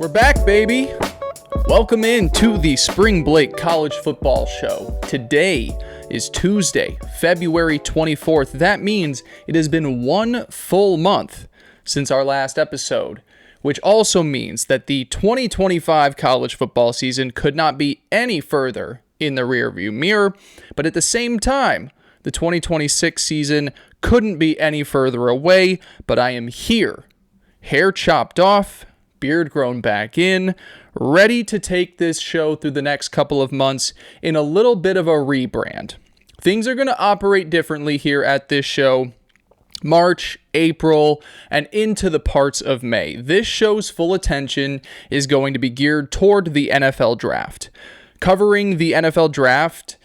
We're back, baby. Welcome in to the Spring Break College Football Show. Today is Tuesday, February 24th. That means it has been 1 full month since our last episode, which also means that the 2025 college football season could not be any further in the rearview mirror, but at the same time, the 2026 season couldn't be any further away, but I am here, hair chopped off, beard grown back in, ready to take this show through the next couple of months in a little bit of a rebrand. Things are going to operate differently here at this show. March, April, and into the parts of May. This show's full attention is going to be geared toward the NFL draft. Covering the NFL draft,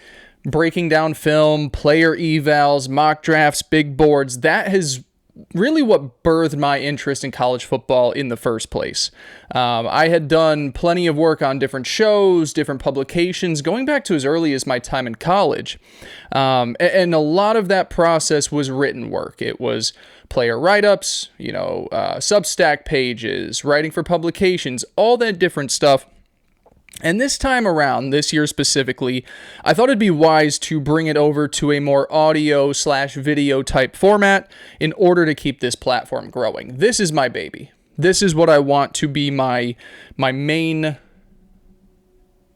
breaking down film, player evals, mock drafts, big boards, that has really what birthed my interest in college football in the first place. I had done plenty of work on different shows, different publications, going back to as early as my time in college. And a lot of that process was written work. It was player write-ups, Substack pages, writing for publications, all that different stuff. And this time around, this year specifically, I thought it'd be wise to bring it over to a more audio/video type format in order to keep this platform growing. This is my baby. This is what I want to be my main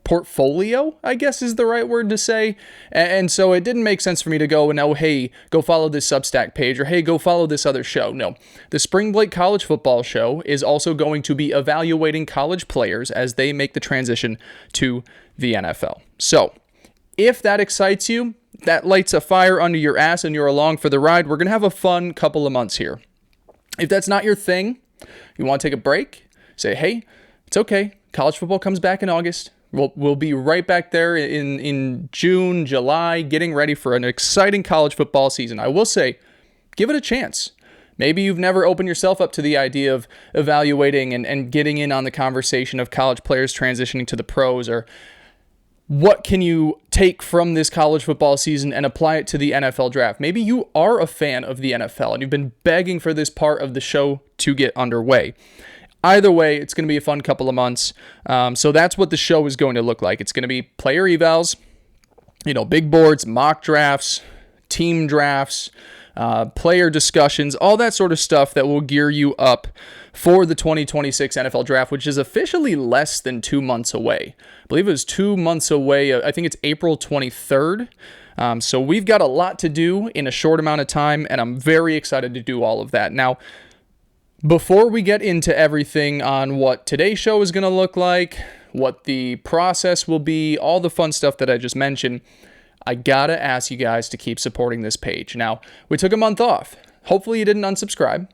portfolio, I guess is the right word to say. And so it didn't make sense for me to go and, hey, go follow this Substack page, or hey, go follow this other show. No, the Spring Break College Football Show is also going to be evaluating college players as they make the transition to the NFL. So if that excites you, that lights a fire under your ass and you're along for the ride, we're going to have a fun couple of months here. If that's not your thing, you want to take a break, say, hey, it's okay. College football comes back in August. We'll be right back there in June, July, getting ready for an exciting college football season. I will say, give it a chance. Maybe you've never opened yourself up to the idea of evaluating and getting in on the conversation of college players transitioning to the pros, or what can you take from this college football season and apply it to the NFL draft. Maybe you are a fan of the NFL and you've been begging for this part of the show to get underway. Either way, it's going to be a fun couple of months. So that's what the show is going to look like. It's going to be player evals, big boards, mock drafts, team drafts, player discussions, all that sort of stuff that will gear you up for the 2026 NFL draft, which is officially less than 2 months away. I believe it was 2 months away. I think it's April 23rd. So we've got a lot to do in a short amount of time, and I'm very excited to do all of that. Now, before we get into everything on what today's show is going to look like, what the process will be, all the fun stuff that I just mentioned, I gotta ask you guys to keep supporting this page. Now, we took a month off. Hopefully you didn't unsubscribe.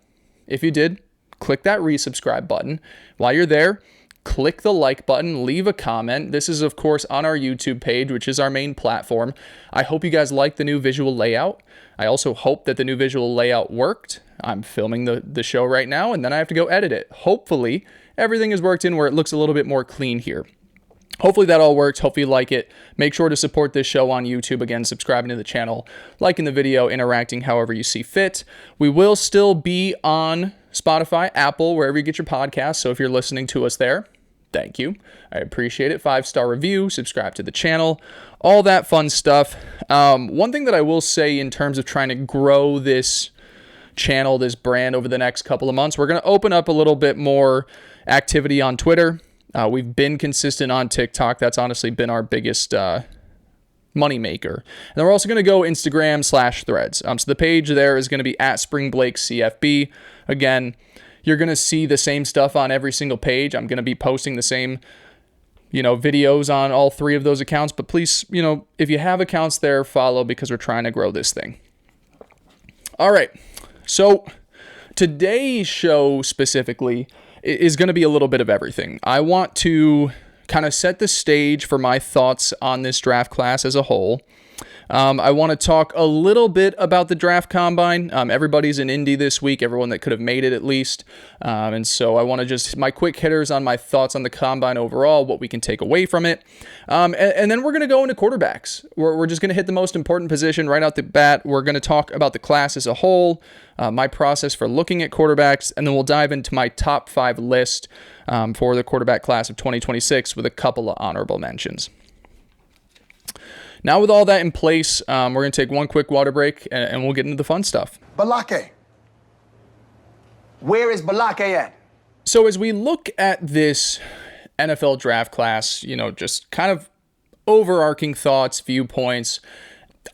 If you did, click that resubscribe button. While you're there, click the like button, leave a comment. This is, of course, on our YouTube page, which is our main platform. I hope you guys like the new visual layout. I also hope that the new visual layout worked. I'm filming the show right now, and then I have to go edit it. Hopefully, everything is worked in where it looks a little bit more clean here. Hopefully that all works. Hopefully you like it. Make sure to support this show on YouTube. Again, subscribing to the channel, liking the video, interacting however you see fit. We will still be on Spotify, Apple, wherever you get your podcasts. So if you're listening to us there, thank you. I appreciate it. 5-star review, subscribe to the channel, all that fun stuff. One thing that I will say in terms of trying to grow this channel, this brand over the next couple of months, we're going to open up a little bit more activity on Twitter. We've been consistent on TikTok. That's honestly been our biggest money maker. And then we're also going to go Instagram/Threads. So the page there is going to be @SpringBlakeCFB. Again, you're going to see the same stuff on every single page. I'm going to be posting the same, videos on all 3 of those accounts. But please, if you have accounts there, follow, because we're trying to grow this thing. All right. So today's show specifically is going to be a little bit of everything. I want to kind of set the stage for my thoughts on this draft class as a whole. I want to talk a little bit about the draft combine. Everybody's in Indy this week, everyone that could have made it at least. And so I want to just, my quick hitters on my thoughts on the combine overall, what we can take away from it. And then we're going to go into quarterbacks. We're just going to hit the most important position right out the bat. We're going to talk about the class as a whole, my process for looking at quarterbacks, and then we'll dive into my top 5 list for the quarterback class of 2026 with a couple of honorable mentions. Now, with all that in place, we're going to take one quick water break, and we'll get into the fun stuff. Balake. Where is Balake at? So as we look at this NFL draft class, just kind of overarching thoughts, viewpoints,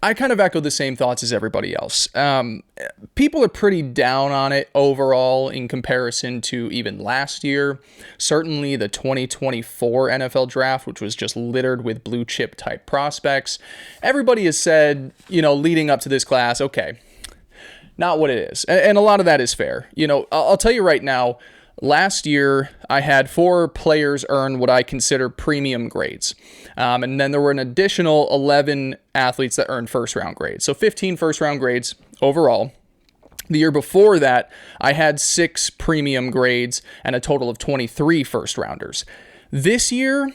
I kind of echo the same thoughts as everybody else. People are pretty down on it overall in comparison to even last year. Certainly the 2024 NFL draft, which was just littered with blue chip type prospects. Everybody has said, leading up to this class, okay, not what it is. And a lot of that is fair. I'll tell you right now, last year, I had 4 players earn what I consider premium grades. And then there were an additional 11 athletes that earned first-round grades. So 15 first-round grades overall. The year before that, I had 6 premium grades and a total of 23 first-rounders. This year,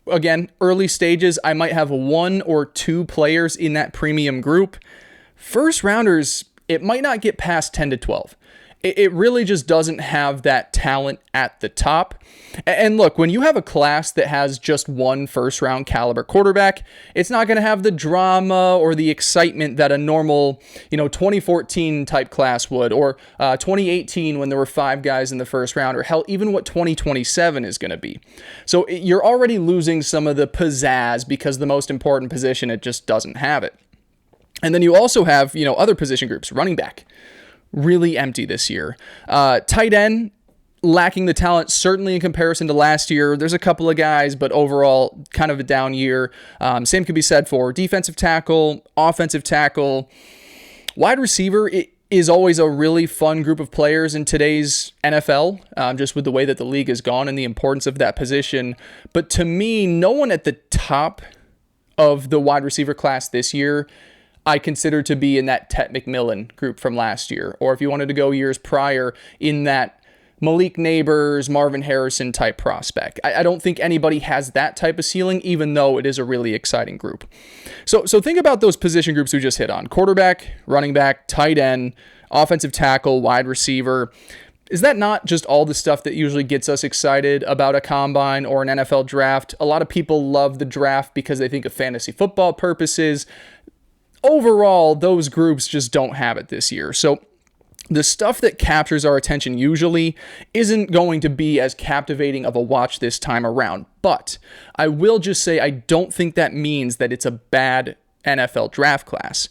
again, early stages, I might have 1 or 2 players in that premium group. First-rounders, it might not get past 10 to 12. It really just doesn't have that talent at the top. And look, when you have a class that has just 1 first-round caliber quarterback, it's not going to have the drama or the excitement that a normal, 2014 type class would, or 2018 when there were 5 guys in the first round, or hell, even what 2027 is going to be. So you're already losing some of the pizzazz because the most important position, it just doesn't have it. And then you also have, other position groups, running back. Really empty this year. Tight end, lacking the talent, certainly in comparison to last year. There's a couple of guys, but overall, kind of a down year. Same could be said for defensive tackle, offensive tackle. Wide receiver, it is always a really fun group of players in today's NFL, just with the way that the league has gone and the importance of that position. But to me, no one at the top of the wide receiver class this year I consider to be in that Tet McMillan group from last year, or if you wanted to go years prior, in that Malik Neighbors, Marvin Harrison type prospect. I don't think anybody has that type of ceiling, even though it is a really exciting group. So think about those position groups we just hit on: quarterback, running back, tight end, offensive tackle, wide receiver. Is that not just all the stuff that usually gets us excited about a combine or an NFL draft? A lot of people love the draft because they think of fantasy football purposes. Overall, those groups just don't have it this year. So the stuff that captures our attention usually isn't going to be as captivating of a watch this time around. But I will just say I don't think that means that it's a bad NFL draft class.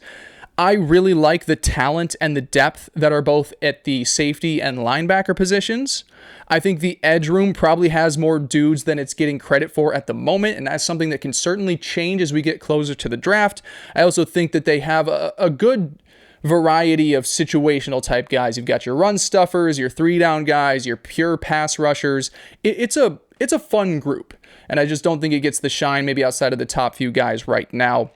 I really like the talent and the depth that are both at the safety and linebacker positions. I think the edge room probably has more dudes than it's getting credit for at the moment, and that's something that can certainly change as we get closer to the draft. I also think that they have a good variety of situational type guys. You've got your run stuffers, your 3-down guys, your pure pass rushers. It's a fun group, and I just don't think it gets the shine maybe outside of the top few guys right now.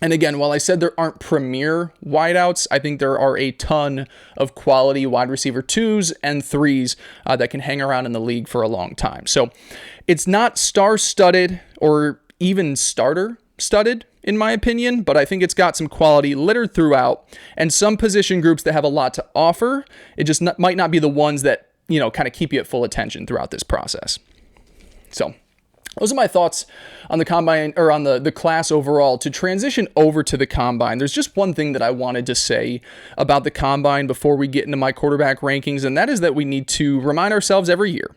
And again, while I said there aren't premier wideouts, I think there are a ton of quality wide receiver 2s and 3s that can hang around in the league for a long time. So it's not star-studded or even starter-studded, in my opinion, but I think it's got some quality littered throughout, and some position groups that have a lot to offer. It just might not be the ones that, kind of keep you at full attention throughout this process. So those are my thoughts on the combine, or on the class overall. To transition over to the combine, there's just one thing that I wanted to say about the combine before we get into my quarterback rankings, and that is that we need to remind ourselves every year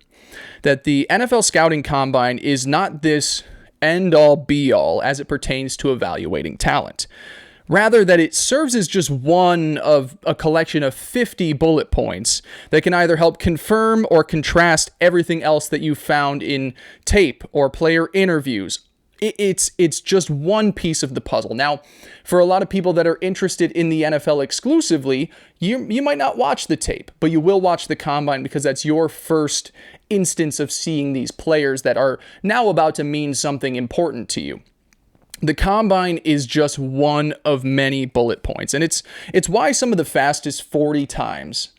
that the NFL scouting combine is not this end-all be-all as it pertains to evaluating talent. Rather, that it serves as just one of a collection of 50 bullet points that can either help confirm or contrast everything else that you found in tape or player interviews. It's just one piece of the puzzle. Now, for a lot of people that are interested in the NFL exclusively, you might not watch the tape, but you will watch the combine because that's your first instance of seeing these players that are now about to mean something important to you. The combine is just one of many bullet points, and it's why some of the fastest 40 times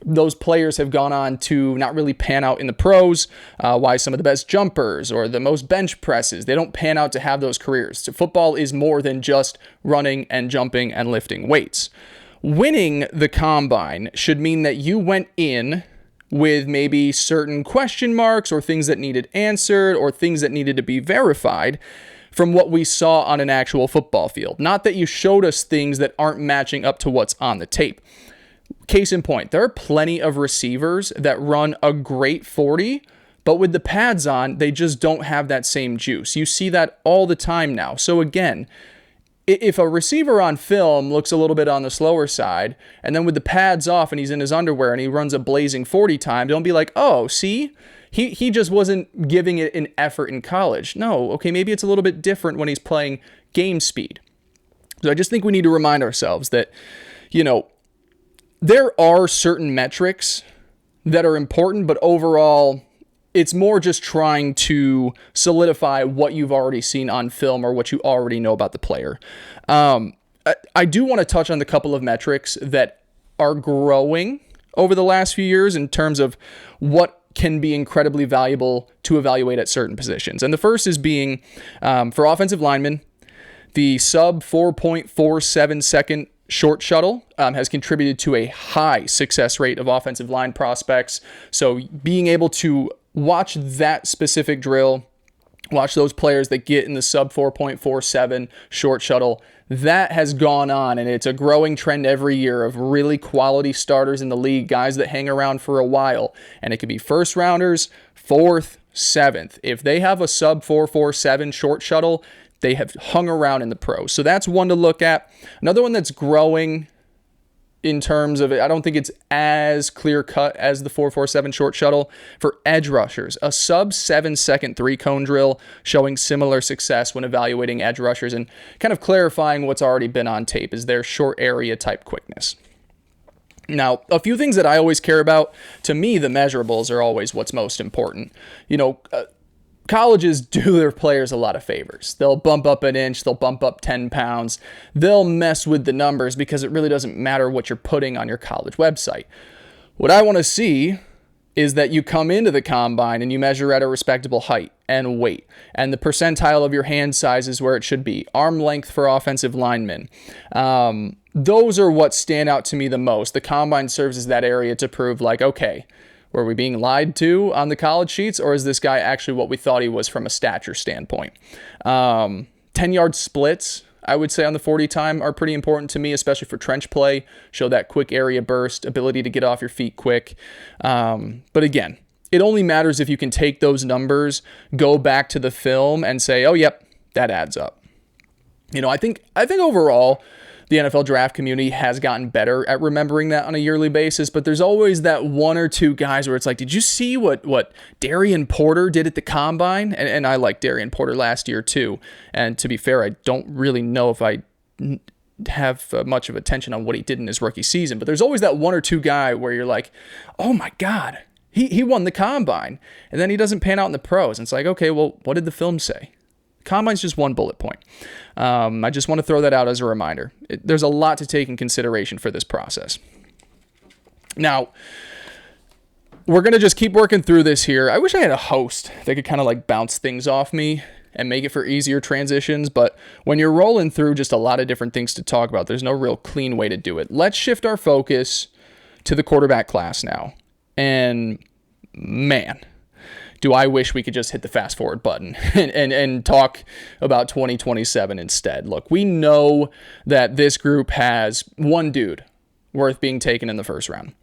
those players have gone on to not really pan out in the pros, why some of the best jumpers or the most bench presses, they don't pan out to have those careers. So football is more than just running and jumping and lifting weights. Winning the combine should mean that you went in with maybe certain question marks or things that needed answered or things that needed to be verified from what we saw on an actual football field. Not that you showed us things that aren't matching up to what's on the tape. Case in point, there are plenty of receivers that run a great 40, but with the pads on, they just don't have that same juice. You see that all the time now. So again, if a receiver on film looks a little bit on the slower side, and then with the pads off and he's in his underwear and he runs a blazing 40 time, don't be like, oh, see? He just wasn't giving it an effort in college. No, okay, maybe it's a little bit different when he's playing game speed. So I just think we need to remind ourselves that, there are certain metrics that are important, but overall, it's more just trying to solidify what you've already seen on film or what you already know about the player. I do want to touch on the couple of metrics that are growing over the last few years in terms of what can be incredibly valuable to evaluate at certain positions. And the first is being, for offensive linemen, the sub 4.47 second short shuttle has contributed to a high success rate of offensive line prospects. So being able to watch that specific drill, watch those players that get in the sub 4.47 short shuttle, that has gone on, and it's a growing trend every year of really quality starters in the league, guys that hang around for a while. And it could be first rounders, fourth, seventh. If they have a sub 4.47 short shuttle, they have hung around in the pros. So that's one to look at. Another one that's growing in terms of it, I don't think it's as clear cut as the 4.47 short shuttle for edge rushers. A sub 7 second 3-cone drill showing similar success when evaluating edge rushers and kind of clarifying what's already been on tape is their short area type quickness. Now, a few things that I always care about, to me, the measurables are always what's most important. Colleges do their players a lot of favors. They'll bump up an inch, they'll bump up 10 pounds. They'll mess with the numbers because it really doesn't matter what you're putting on your college website. What I want to see is that you come into the combine and you measure at a respectable height and weight, and the percentile of your hand size is where it should be. Arm length for offensive linemen. Those are what stand out to me the most. The combine serves as that area to prove okay, were we being lied to on the college sheets, or is this guy actually what we thought he was from a stature standpoint? 10-yard splits, I would say, on the 40 time are pretty important to me, especially for trench play. Show that quick area burst, ability to get off your feet quick. But again, it only matters if you can take those numbers, go back to the film, and say, oh, yep, that adds up. I think overall, the NFL draft community has gotten better at remembering that on a yearly basis, but there's always that one or two guys where it's like, did you see what Darian Porter did at the combine? And I liked Darian Porter last year too. And to be fair, I don't really know if I have much of attention on what he did in his rookie season, but there's always that one or two guy where you're like, oh my God, he won the combine. And then he doesn't pan out in the pros. And it's like, okay, well, what did the film say? Combine's just one bullet point. I just want to throw that out as a reminder. There's a lot to take in consideration for this process. Now, we're going to just keep working through this here. I wish I had a host that could kind of bounce things off me and make it for easier transitions, but when you're rolling through just a lot of different things to talk about, there's no real clean way to do it. Let's shift our focus to the quarterback class now. And man, do I wish we could just hit the fast forward button and talk about 2027 instead. Look, we know that this group has one dude worth being taken in the first round.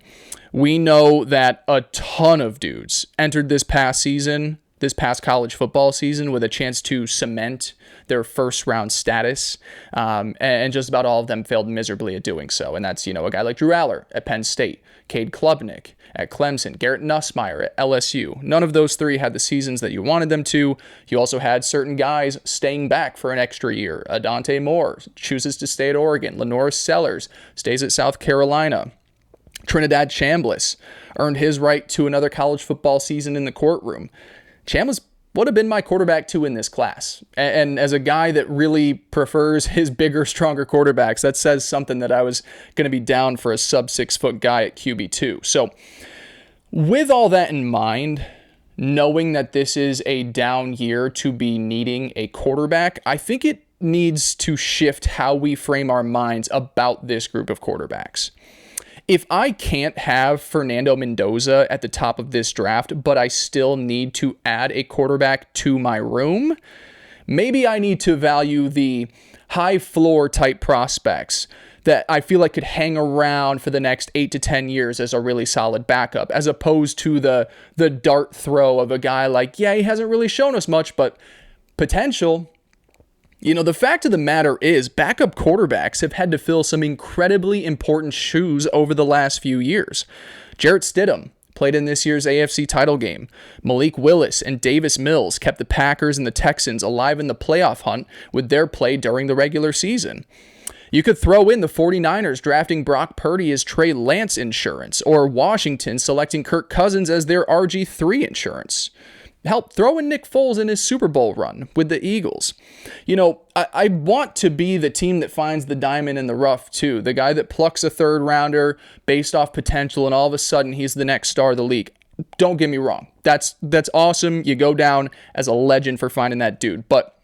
We know that a ton of dudes entered this past college football season with a chance to cement their first round status, and just about all of them failed miserably at doing so. And that's, a guy like Drew Allar at Penn State, Cade Klubnik at Clemson, Garrett Nussmeier at LSU. None of those three had the seasons that you wanted them to. You also had certain guys staying back for an extra year. Adante Moore chooses to stay at Oregon. Lenoris Sellers stays at South Carolina. Trinidad Chambliss earned his right to another college football season in the courtroom. Chambliss would have been my quarterback 2 in this class. And as a guy that really prefers his bigger, stronger quarterbacks, that says something that I was going to be down for a sub 6 foot guy at QB2. So with all that in mind, knowing that this is a down year to be needing a quarterback, I think it needs to shift how we frame our minds about this group of quarterbacks. If I can't have Fernando Mendoza at the top of this draft, but I still need to add a quarterback to my room, maybe I need to value the high floor type prospects that I feel like could hang around for the next 8 to 10 years as a really solid backup, as opposed to the dart throw of a guy like, yeah, he hasn't really shown us much, but potential. You know, the fact of the matter is backup quarterbacks have had to fill some incredibly important shoes over the last few years. Jarrett Stidham played in this year's AFC title game. Malik Willis and Davis Mills kept the Packers and the Texans alive in the playoff hunt with their play during the regular season. You could throw in the 49ers drafting Brock Purdy as Trey Lance insurance, or Washington selecting Kirk Cousins as their RG3 insurance. Help throw in Nick Foles in his Super Bowl run with the Eagles. You know, I want to be the team that finds the diamond in the rough too. The guy that plucks a third rounder based off potential and all of a sudden he's the next star of the league. Don't get me wrong. That's awesome. You go down as a legend for finding that dude. But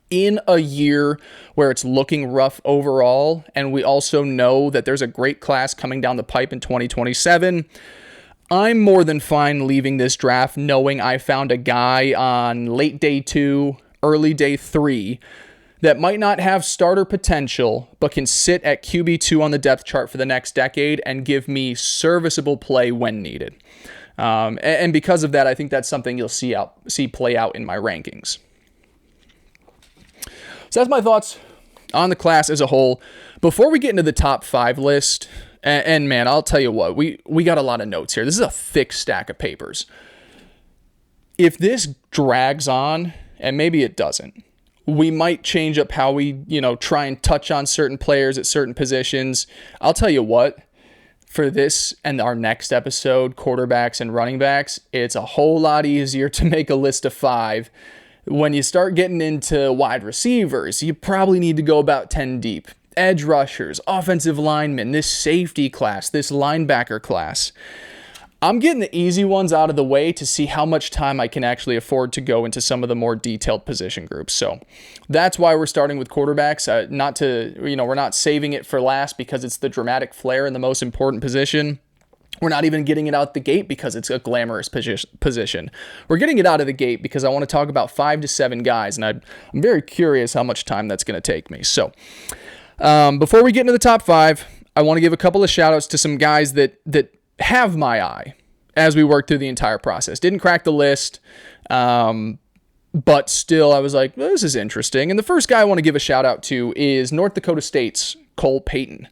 in a year where it's looking rough overall, and we also know that there's a great class coming down the pipe in 2027, I'm more than fine leaving this draft knowing I found a guy on late day 2, early day 3 that might not have starter potential, but can sit at QB2 on the depth chart for the next decade and give me serviceable play when needed. And because of that, I think that's something you'll see play out in my rankings. So that's my thoughts on the class as a whole. Before we get into the top 5 list, and man, I'll tell you what, we got a lot of notes here. This is a thick stack of papers. If this drags on, and maybe it doesn't, we might change up how we, try and touch on certain players at certain positions. I'll tell you what, for this and our next episode, quarterbacks and running backs, it's a whole lot easier to make a list of 5. When you start getting into wide receivers, you probably need to go about 10 deep. Edge rushers, offensive linemen, this safety class, this linebacker class. I'm getting the easy ones out of the way to see how much time I can actually afford to go into some of the more detailed position groups. So that's why we're starting with quarterbacks. We're not saving it for last because it's the dramatic flair and the most important position. We're not even getting it out the gate because it's a glamorous position. We're getting it out of the gate because I want to talk about 5 to 7 guys, and I'm very curious how much time that's going to take me. So before we get into the top 5, I want to give a couple of shout outs to some guys that have my eye as we work through the entire process. Didn't crack the list, but still I was like, well, this is interesting. And the first guy I want to give a shout out to is North Dakota State's Cole Payton.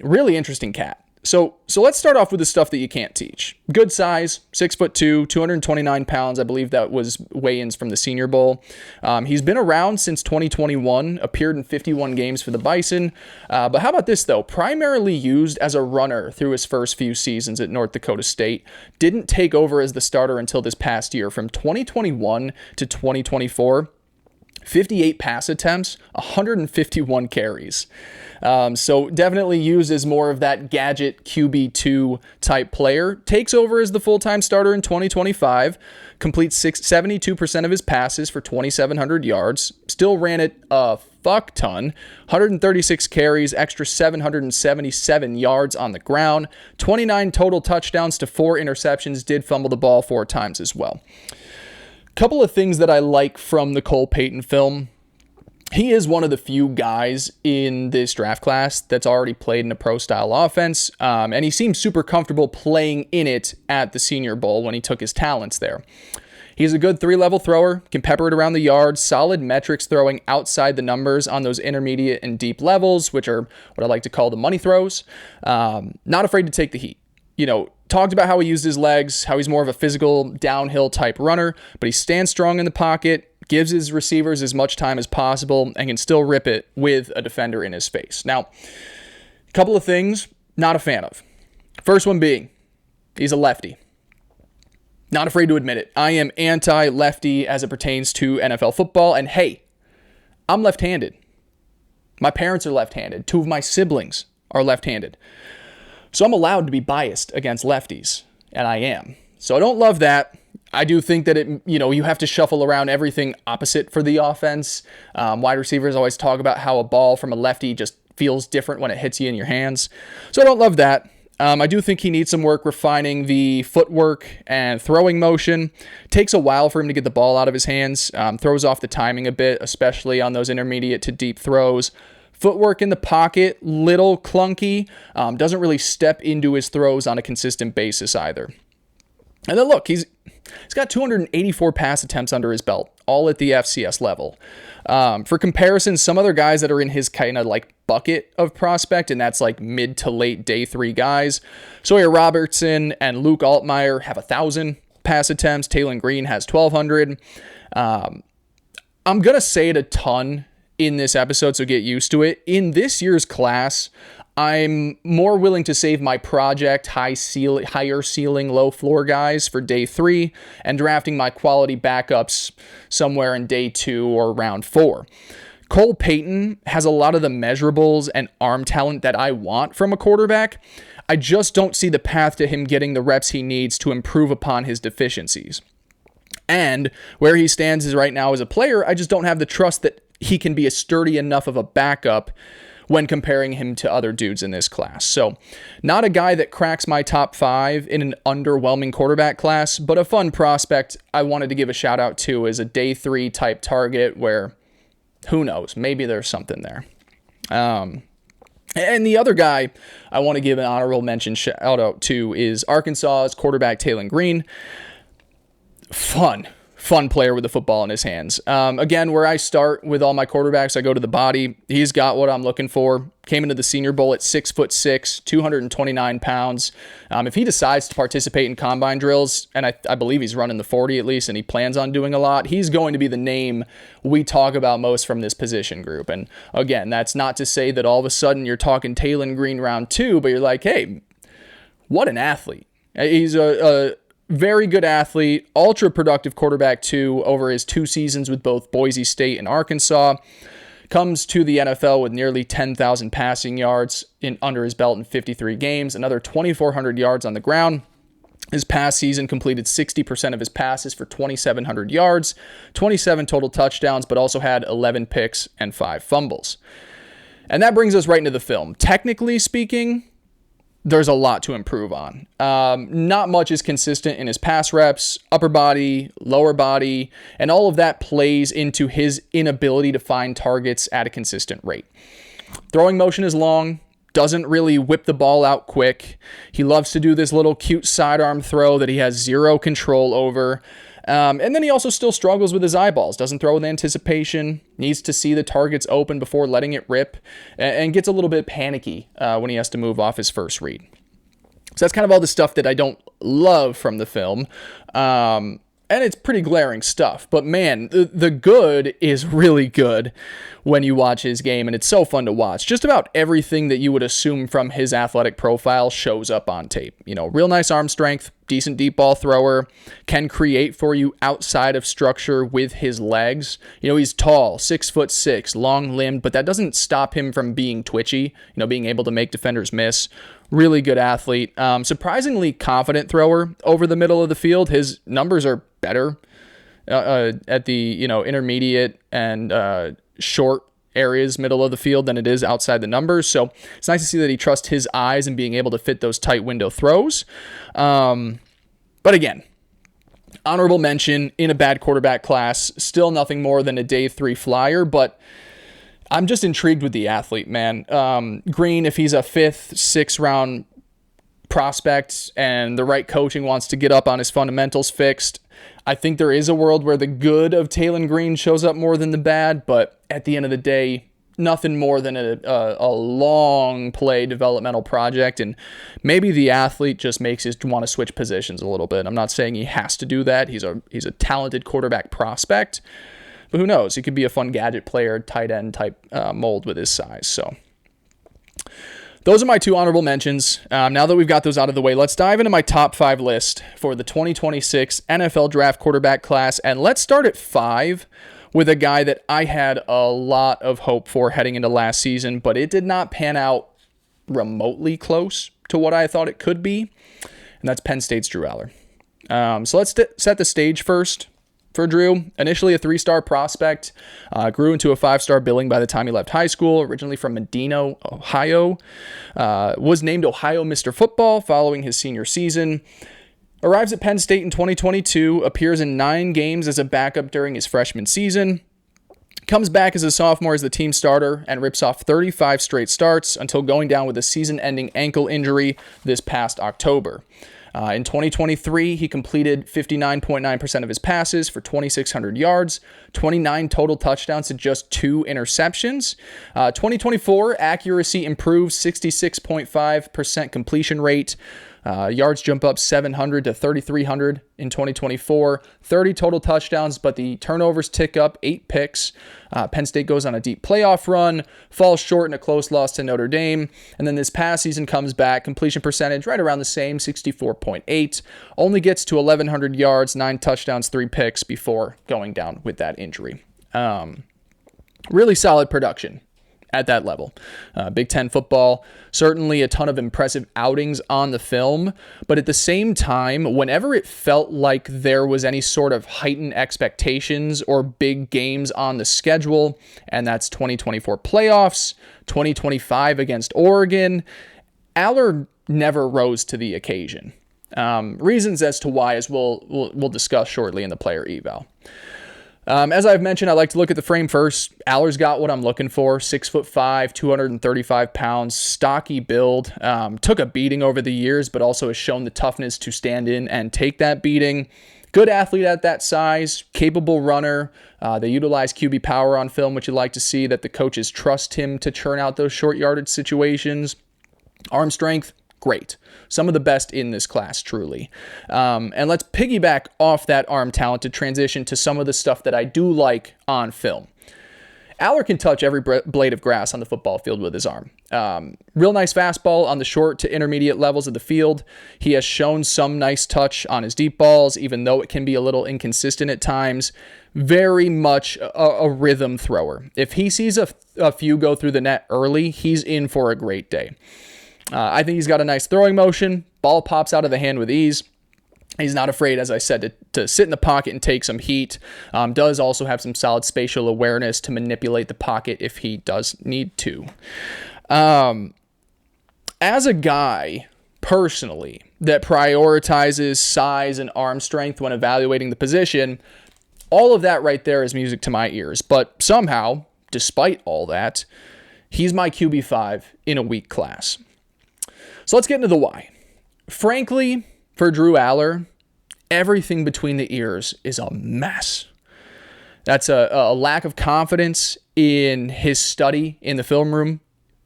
Really interesting cat. So let's start off with the stuff that you can't teach. Good size, 6'2", 229 pounds. I believe that was weigh-ins from the Senior Bowl. He's been around since 2021, appeared in 51 games for the Bison. But how about this, though? Primarily used as a runner through his first few seasons at North Dakota State. Didn't take over as the starter until this past year. From 2021 to 2024, 58 pass attempts, 151 carries. So definitely used as more of that gadget QB2 type player. Takes over as the full-time starter in 2025. Completes 72% of his passes for 2,700 yards. Still ran it a fuck ton. 136 carries, extra 777 yards on the ground. 29 total touchdowns to 4 interceptions. Did fumble the ball 4 times as well. Couple of things that I like from the Cole Payton film. He is one of the few guys in this draft class that's already played in a pro-style offense, and he seems super comfortable playing in it at the Senior Bowl when he took his talents there. He's a good 3-level thrower, can pepper it around the yard, solid metrics throwing outside the numbers on those intermediate and deep levels, which are what I like to call the money throws. Not afraid to take the heat. Talked about how he used his legs, how he's more of a physical downhill type runner, but he stands strong in the pocket, gives his receivers as much time as possible, and can still rip it with a defender in his face. Now, a couple of ththings not a fan of. First one being, he's a lefty. Not afraid to admit it. I am anti-lefty as it pertains to NFL football. And hey, I'm left-handed. My parents are left-handed. 2 of my siblings are left-handed. So I'm allowed to be biased against lefties. And I am. So I don't love that. I do think that you have to shuffle around everything opposite for the offense. Wide receivers always talk about how a ball from a lefty just feels different when it hits you in your hands. So I don't love that. I do think he needs some work refining the footwork and throwing motion. Takes a while for him to get the ball out of his hands. Throws off the timing a bit, especially on those intermediate to deep throws. Footwork in the pocket, little clunky. Doesn't really step into his throws on a consistent basis either. And then look, he's got 284 pass attempts under his belt, all at the FCS level. For comparison, some other guys that are in his kind of like bucket of prospect, and that's like mid to late day 3 guys. Sawyer Robertson and Luke Altmaier have 1,000 pass attempts. Taylen Green has 1,200. I'm going to say it a ton in this episode, so get used to it. In this year's class, I'm more willing to save my project higher ceiling, low floor guys for day 3 and drafting my quality backups somewhere in day 2 or round 4. Cole Payton has a lot of the measurables and arm talent that I want from a quarterback. I just don't see the path to him getting the reps he needs to improve upon his deficiencies. And where he stands is right now as a player, I just don't have the trust that he can be a sturdy enough of a backup when comparing him to other dudes in this class. So not a guy that cracks my top 5 in an underwhelming quarterback class, but a fun prospect I wanted to give a shout out to as a day 3 type target where, who knows, maybe there's something there. And the other guy I want to give an honorable mention shout out to is Arkansas's quarterback Taylen Green. Fun player with the football in his hands. Again, where I start with all my quarterbacks, I go to the body. He's got what I'm looking for. Came into the Senior Bowl at 6'6", 229 pounds. If he decides to participate in combine drills, and I believe he's running the 40 at least, and he plans on doing a lot, he's going to be the name we talk about most from this position group. And again, that's not to say that all of a sudden you're talking Taylen Green round 2, but you're like, hey, what an athlete. He's a very good athlete, ultra productive quarterback too over his 2 seasons with both Boise State and Arkansas. Comes to the NFL with nearly 10,000 passing yards under his belt in 53 games, another 2,400 yards on the ground. His past season completed 60% of his passes for 2,700 yards, 27 total touchdowns, but also had 11 picks and 5 fumbles. And that brings us right into the film. Technically speaking, there's a lot to improve on. Not much is consistent in his pass reps, upper body, lower body, and all of that plays into his inability to find targets at a consistent rate. Throwing motion is long, doesn't really whip the ball out quick. He loves to do this little cute sidearm throw that he has zero control over. And then he also still struggles with his eyeballs, doesn't throw with anticipation, needs to see the targets open before letting it rip, and gets a little bit panicky when he has to move off his first read. So that's kind of all the stuff that I don't love from the film. And it's pretty glaring stuff. But man, the good is really good when you watch his game, and it's so fun to watch. Just about everything that you would assume from his athletic profile shows up on tape. You know, real nice arm strength, decent deep ball thrower, can create for you outside of structure with his legs. You know, he's tall, 6'6", long-limbed, but that doesn't stop him from being twitchy, being able to make defenders miss. Really good athlete. Surprisingly confident thrower over the middle of the field. His numbers are better at the intermediate and short areas, middle of the field, than it is outside the numbers. So it's nice to see that he trusts his eyes and being able to fit those tight window throws. But again, honorable mention in a bad quarterback class. Still nothing more than a day 3 flyer, but I'm just intrigued with the athlete, man. Green, if he's a 5th, 6th round prospect and the right coaching wants to get up on his fundamentals fixed, I think there is a world where the good of Taylen Green shows up more than the bad, but at the end of the day, nothing more than a long play developmental project, and maybe the athlete just makes us want to switch positions a little bit. I'm not saying he has to do that. He's a talented quarterback prospect, but who knows? He could be a fun gadget player, tight end type mold with his size. So Those are my 2 honorable mentions. Now that we've got those out of the way, let's dive into my top 5 list for the 2026 NFL Draft quarterback class. And let's start at 5 with a guy that I had a lot of hope for heading into last season, but it did not pan out remotely close to what I thought it could be, and that's Penn State's Drew Allar. So let's set the stage first for Drew. Initially a 3-star prospect, grew into a 5-star billing by the time he left high school, originally from Medina, Ohio. Was named Ohio Mr. Football following his senior season. Arrives at Penn State in 2022, appears in 9 games as a backup during his freshman season. Comes back as a sophomore as the team starter and rips off 35 straight starts until going down with a season-ending ankle injury this past October. In 2023, he completed 59.9% of his passes for 2,600 yards, 29 total touchdowns to just 2 interceptions. 2024, accuracy improves, 66.5% completion rate. Yards jump up 700 to 3,300 in 2024. 30 total touchdowns, but the turnovers tick up, 8 picks. Penn State goes on a deep playoff run, falls short in a close loss to Notre Dame, and then this past season comes back, completion percentage right around the same, 64.8. Only gets to 1,100 yards, 9 touchdowns, 3 picks before going down with that injury. Really solid production at that level. Big Ten football, certainly a ton of impressive outings on the film, but at the same time, whenever it felt like there was any sort of heightened expectations or big games on the schedule, and that's 2024 playoffs, 2025 against Oregon, Allar never rose to the occasion. Reasons as to why, as we'll discuss shortly in the player eval. As I've mentioned, I like to look at the frame first. Allar's got what I'm looking for. 6'5", 235 pounds, stocky build. Took a beating over the years, but also has shown the toughness to stand in and take that beating. Good athlete at that size, capable runner. They utilize QB power on film, which you like to see, that the coaches trust him to churn out those short yardage situations. Arm strength, great. Some of the best in this class, truly. And let's piggyback off that arm talent to transition to some of the stuff that I do like on film. Allar can touch every blade of grass on the football field with his arm. Real nice fastball on the short to intermediate levels of the field. He has shown some nice touch on his deep balls, even though it can be a little inconsistent at times. Very much a rhythm thrower. If he sees a few go through the net early, he's in for a great day. I think he's got a nice throwing motion. Ball pops out of the hand with ease. He's not afraid, as I said, to sit in the pocket and take some heat. Does also have some solid spatial awareness to manipulate the pocket if he does need to. As a guy, personally, that prioritizes size and arm strength when evaluating the position, all of that right there is music to my ears. But somehow, despite all that, he's my QB5 in a weak class. So let's get into the why. Frankly, for Drew Allar, everything between the ears is a mess. That's a lack of confidence in his study in the film room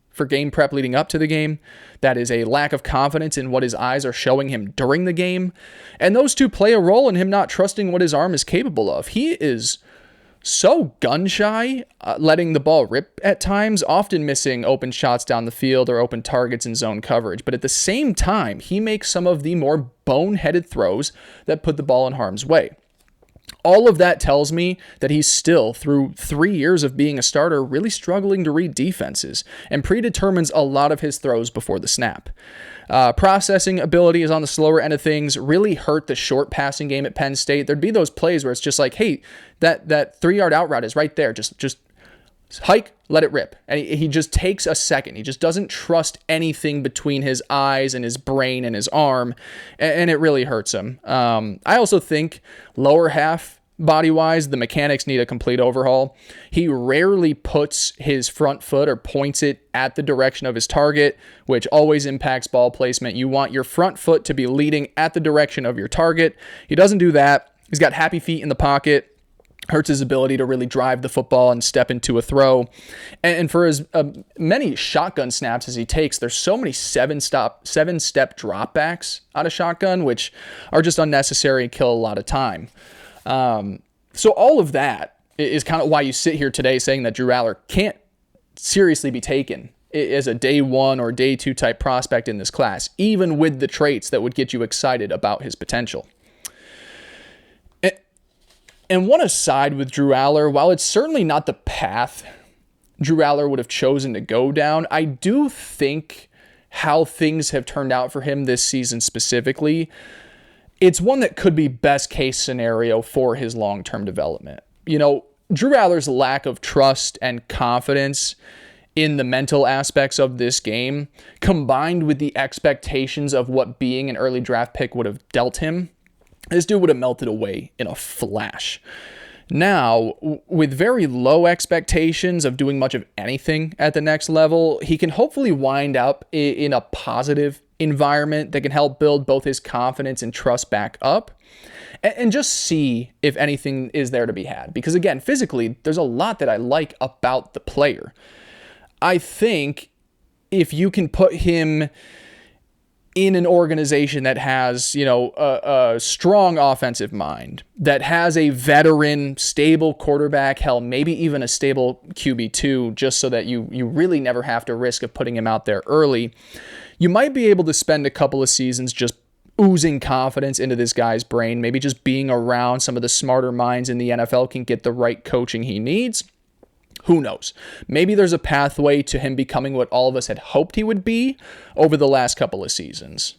for game prep leading up to the game. That is a lack of confidence in what his eyes are showing him during the game. And those two play a role in him not trusting what his arm is capable of. He is so gun-shy, letting the ball rip at times, often missing open shots down the field or open targets in zone coverage. But at the same time, he makes some of the more boneheaded throws that put the ball in harm's way. All of that tells me that he's still, through 3 years of being a starter, really struggling to read defenses and predetermines a lot of his throws before the snap. Processing ability is on the slower end of things, really hurt the short passing game at Penn State. There'd be those plays where it's just like, hey, that 3-yard out route is right there. Just hike, let it rip. And he just takes a second. He just doesn't trust anything between his eyes and his brain and his arm, and it really hurts him. I also think lower half body-wise, the mechanics need a complete overhaul. He rarely puts his front foot or points it at the direction of his target, which always impacts ball placement. You want your front foot to be leading at the direction of your target. He doesn't do that. He's got happy feet in the pocket. Hurts his ability to really drive the football and step into a throw. And for as many shotgun snaps as he takes, there's so many seven-step dropbacks out of shotgun, which are just unnecessary and kill a lot of time. So all of that is kind of why you sit here today saying that Drew Allar can't seriously be taken as a day 1 or day 2 type prospect in this class, even with the traits that would get you excited about his potential. And one aside with Drew Allar, while it's certainly not the path Drew Allar would have chosen to go down, I do think how things have turned out for him this season specifically, it's one that could be best case scenario for his long-term development. You know, Drew Allar's lack of trust and confidence in the mental aspects of this game, combined with the expectations of what being an early draft pick would have dealt him, this dude would have melted away in a flash. Now, with very low expectations of doing much of anything at the next level, he can hopefully wind up in a positive environment that can help build both his confidence and trust back up and just see if anything is there to be had. Because again, physically, there's a lot that I like about the player. I think if you can put him in an organization that has, you know, a strong offensive mind, that has a veteran, stable quarterback, hell, maybe even a stable QB2, just so that you really never have to risk of putting him out there early, you might be able to spend a couple of seasons just oozing confidence into this guy's brain. Maybe just being around some of the smarter minds in the NFL can get the right coaching he needs. Who knows? Maybe there's a pathway to him becoming what all of us had hoped he would be over the last couple of seasons.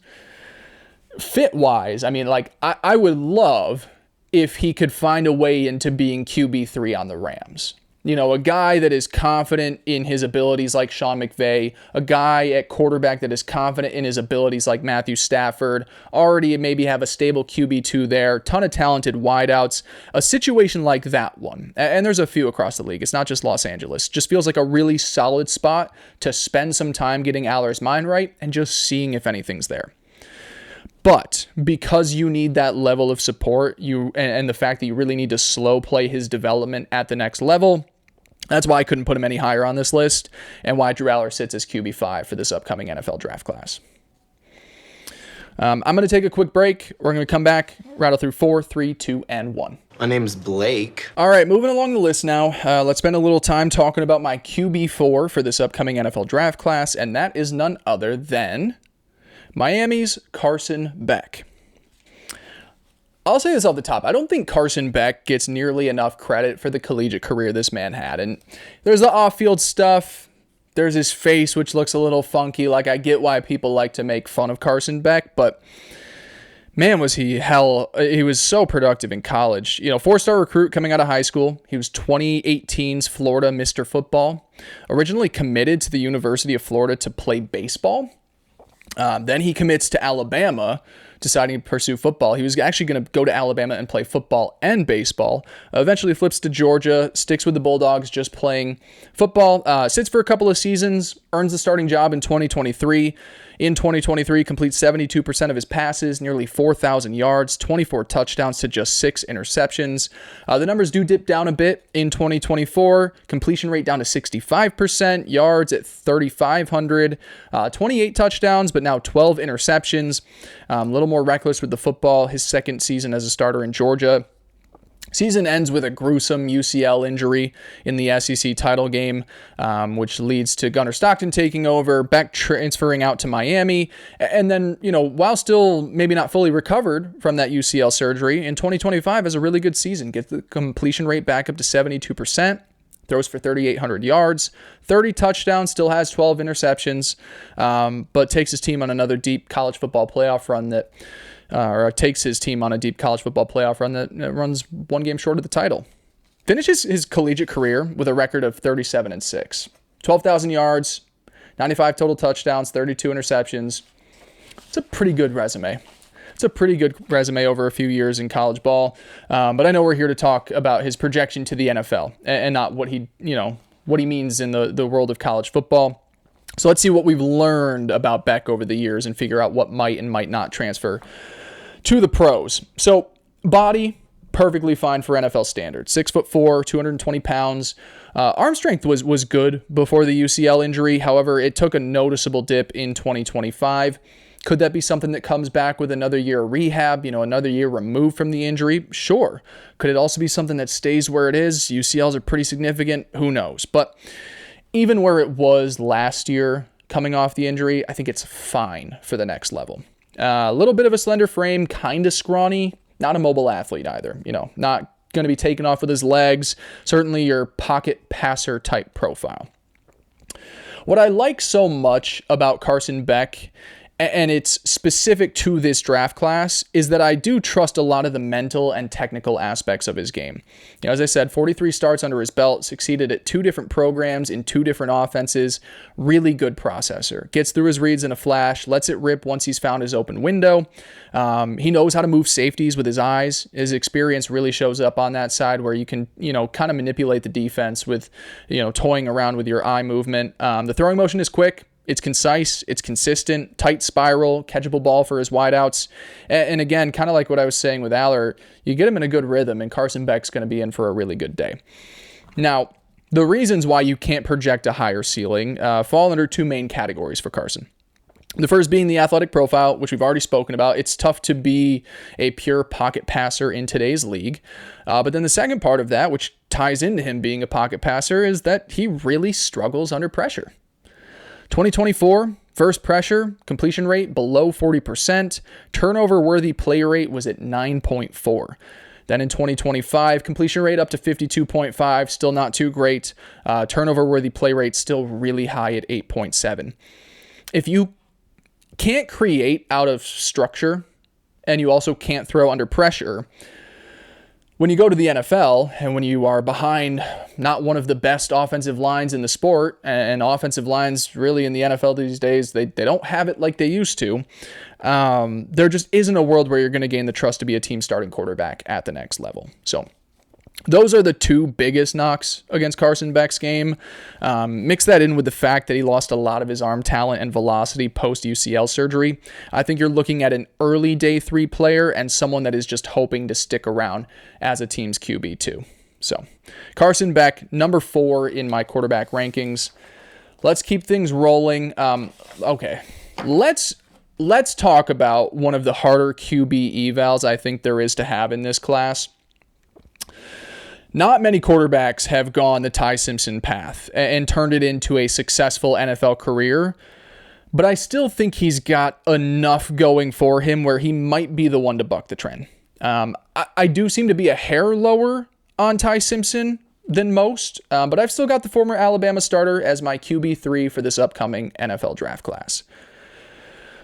Fit-wise, I mean, like, I would love if he could find a way into being QB3 on the Rams. You know, a guy that is confident in his abilities like Sean McVay, a guy at quarterback that is confident in his abilities like Matthew Stafford, already maybe have a stable QB2 there, ton of talented wideouts, a situation like that one. And there's a few across the league. It's not just Los Angeles. Just feels like a really solid spot to spend some time getting Allar's mind right and just seeing if anything's there. But because you need that level of support, and the fact that you really need to slow play his development at the next level, that's why I couldn't put him any higher on this list, and why Drew Allar sits as QB5 for this upcoming NFL draft class. I'm going to take a quick break. We're going to come back, rattle through 4, 3, 2, and 1. My name's Blake. All right, moving along the list now. Let's spend a little time talking about my QB4 for this upcoming NFL draft class, and that is none other than Miami's Carson Beck. I'll say this off the top. I don't think Carson Beck gets nearly enough credit for the collegiate career this man had. And there's the off-field stuff. There's his face, which looks a little funky. Like, I get why people like to make fun of Carson Beck, but man, was he was so productive in college. You know, 4-star recruit coming out of high school. He was 2018's Florida Mr. Football. Originally committed to the University of Florida to play baseball. Then he commits to Alabama, deciding to pursue football. He was actually going to go to Alabama and play football and baseball. Eventually flips to Georgia, sticks with the Bulldogs, just playing football. Sits for a couple of seasons, earns the starting job in 2023. In 2023, completes 72% of his passes, nearly 4,000 yards, 24 touchdowns to just 6 interceptions. The numbers do dip down a bit in 2024. Completion rate down to 65%, yards at 3,500, 28 touchdowns, but now 12 interceptions. A little more reckless with the football. His second season as a starter in Georgia. Season ends with a gruesome UCL injury in the SEC title game, which leads to Gunnar Stockton taking over, Beck transferring out to Miami, and then, you know, while still maybe not fully recovered from that UCL surgery, in 2025 has a really good season, gets the completion rate back up to 72%, throws for 3,800 yards, 30 touchdowns, still has 12 interceptions, but takes his team on another deep college football playoff run that takes his team on a deep college football playoff run that runs one game short of the title. Finishes his collegiate career with a record of 37-6. 12,000 yards, 95 total touchdowns, 32 interceptions. It's a pretty good resume. It's a pretty good resume over a few years in college ball. But I know we're here to talk about his projection to the NFL and not what he means in the world of college football. So let's see what we've learned about Beck over the years and figure out what might and might not transfer to the pros. So body, perfectly fine for NFL standards. 6'4", 220 pounds. Arm strength was good before the UCL injury. However, it took a noticeable dip in 2025. Could that be something that comes back with another year of rehab, another year removed from the injury? Sure. Could it also be something that stays where it is? UCLs are pretty significant. Who knows? But even where it was last year coming off the injury, I think it's fine for the next level. A little bit of a slender frame, kind of scrawny, not a mobile athlete either. Not going to be taken off with his legs. Certainly your pocket passer type profile. What I like so much about Carson Beck, and it's specific to this draft class, is that I do trust a lot of the mental and technical aspects of his game. As I said, 43 starts under his belt, succeeded at 2 different programs in 2 different offenses, really good processor. Gets through his reads in a flash, lets it rip once he's found his open window. He knows how to move safeties with his eyes. His experience really shows up on that side where you can, kind of manipulate the defense with, toying around with your eye movement. The throwing motion is quick. It's concise, it's consistent, tight spiral, catchable ball for his wideouts. And again, kind of like what I was saying with Allar, you get him in a good rhythm and Carson Beck's going to be in for a really good day. Now, the reasons why you can't project a higher ceiling fall under 2 main categories for Carson. The first being the athletic profile, which we've already spoken about. It's tough to be a pure pocket passer in today's league. But then the second part of that, which ties into him being a pocket passer, is that he really struggles under pressure. 2024, first pressure, completion rate below 40%, turnover-worthy play rate was at 9.4. Then in 2025, completion rate up to 52.5, still not too great. Turnover-worthy play rate still really high at 8.7. If you can't create out of structure, and you also can't throw under pressure, when you go to the NFL and when you are behind not one of the best offensive lines in the sport, and offensive lines really in the NFL these days, they don't have it like they used to, there just isn't a world where you're going to gain the trust to be a team starting quarterback at the next level. So those are the 2 biggest knocks against Carson Beck's game. Mix that in with the fact that he lost a lot of his arm talent and velocity post-UCL surgery. I think you're looking at an early day 3 player and someone that is just hoping to stick around as a team's QB2. So Carson Beck, number 4 in my quarterback rankings. Let's keep things rolling. Okay, let's talk about one of the harder QB evals I think there is to have in this class. Not many quarterbacks have gone the Ty Simpson path and turned it into a successful NFL career, but I still think he's got enough going for him where he might be the one to buck the trend. I do seem to be a hair lower on Ty Simpson than most, but I've still got the former Alabama starter as my QB3 for this upcoming NFL draft class.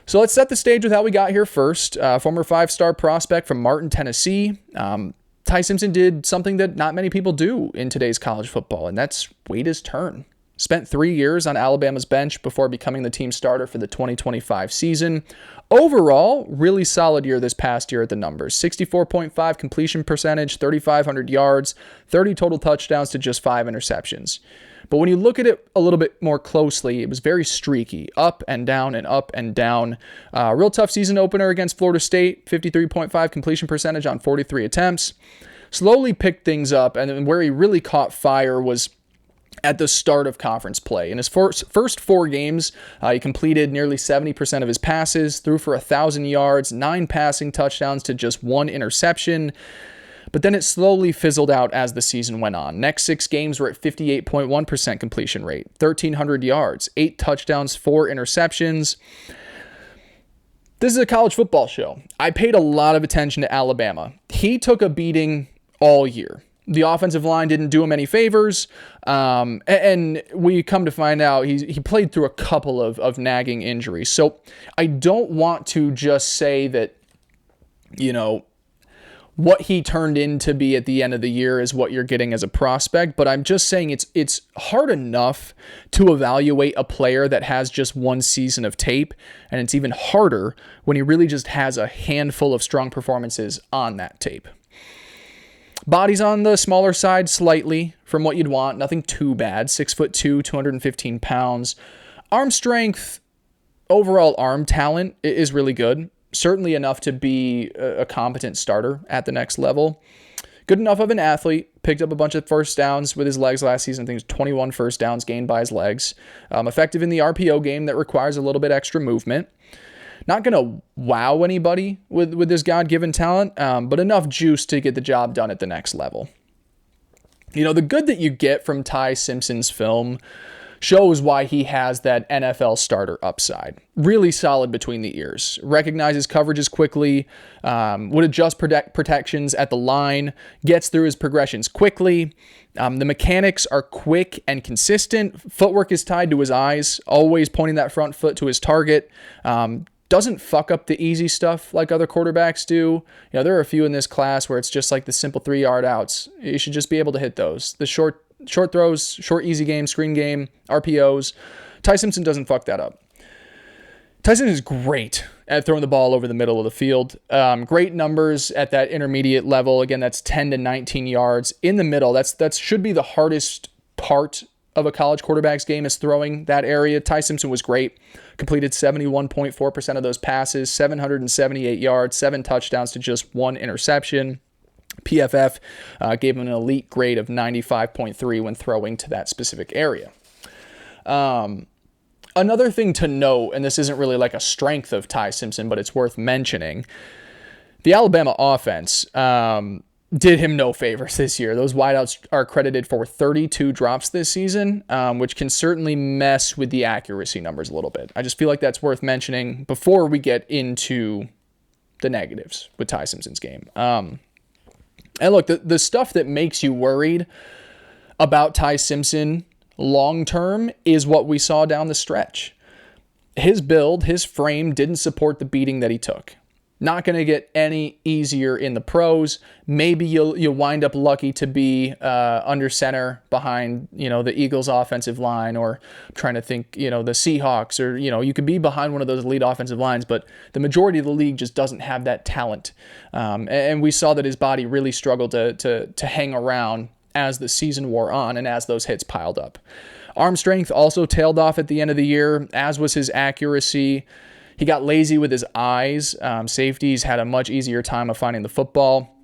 So let's set the stage with how we got here first. Former 5-star prospect from Martin, Tennessee. Ty Simpson did something that not many people do in today's college football, and that's wait his turn. Spent 3 years on Alabama's bench before becoming the team starter for the 2025 season. Overall, really solid year this past year at the numbers. 64.5 completion percentage, 3,500 yards, 30 total touchdowns to just 5 interceptions. But when you look at it a little bit more closely, it was very streaky, up and down and up and down. Real tough season opener against Florida State, 53.5 completion percentage on 43 attempts. Slowly picked things up, and where he really caught fire was at the start of conference play. In his first 4 games, he completed nearly 70% of his passes, threw for 1,000 yards, 9 passing touchdowns to just 1 interception. But then it slowly fizzled out as the season went on. Next 6 games were at 58.1% completion rate, 1,300 yards, 8 touchdowns, 4 interceptions. This is a college football show. I paid a lot of attention to Alabama. He took a beating all year. The offensive line didn't do him any favors, and we come to find out he played through a couple of nagging injuries. So I don't want to just say that, what he turned in to be at the end of the year is what you're getting as a prospect, but I'm just saying it's hard enough to evaluate a player that has just 1 season of tape, and it's even harder when he really just has a handful of strong performances on that tape. Body's on the smaller side slightly from what you'd want, nothing too bad, 6'2", 215 pounds. Arm strength, overall arm talent is really good. Certainly enough to be a competent starter at the next level. Good enough of an athlete. Picked up a bunch of first downs with his legs last season. I think it was 21 first downs gained by his legs. Effective in the RPO game that requires a little bit extra movement. Not going to wow anybody with this God-given talent, but enough juice to get the job done at the next level. The good that you get from Ty Simpson's film shows why he has that NFL starter upside. Really solid between the ears. Recognizes coverages quickly, would adjust protections at the line, gets through his progressions quickly. The mechanics are quick and consistent. Footwork is tied to his eyes, always pointing that front foot to his target. Doesn't fuck up the easy stuff like other quarterbacks do. There are a few in this class where it's just like the simple 3-yard outs. You should just be able to hit those. The short throws, short easy game, screen game, RPOs. Ty Simpson doesn't fuck that up. Tyson is great at throwing the ball over the middle of the field. Great numbers at that intermediate level. Again, that's 10 to 19 yards in the middle. That should be the hardest part of a college quarterback's game, is throwing that area. Ty Simpson was great. Completed 71.4% of those passes, 778 yards, 7 touchdowns to just 1 interception. PFF gave him an elite grade of 95.3 when throwing to that specific area. Another thing to note, and this isn't really like a strength of Ty Simpson, but it's worth mentioning, the Alabama offense did him no favors this year. Those wideouts are credited for 32 drops this season, which can certainly mess with the accuracy numbers a little bit. I just feel like that's worth mentioning before we get into the negatives with Ty Simpson's game. And look, the stuff that makes you worried about Ty Simpson long-term is what we saw down the stretch. His build, his frame didn't support the beating that he took. Not going to get any easier in the pros. Maybe you'll wind up lucky to be under center behind, the Eagles offensive line, or I'm trying to think, the Seahawks, or, you could be behind one of those elite offensive lines, but the majority of the league just doesn't have that talent. And we saw that his body really struggled to hang around as the season wore on and as those hits piled up. Arm strength also tailed off at the end of the year, as was his accuracy. He got lazy with his eyes. Safeties had a much easier time of finding the football.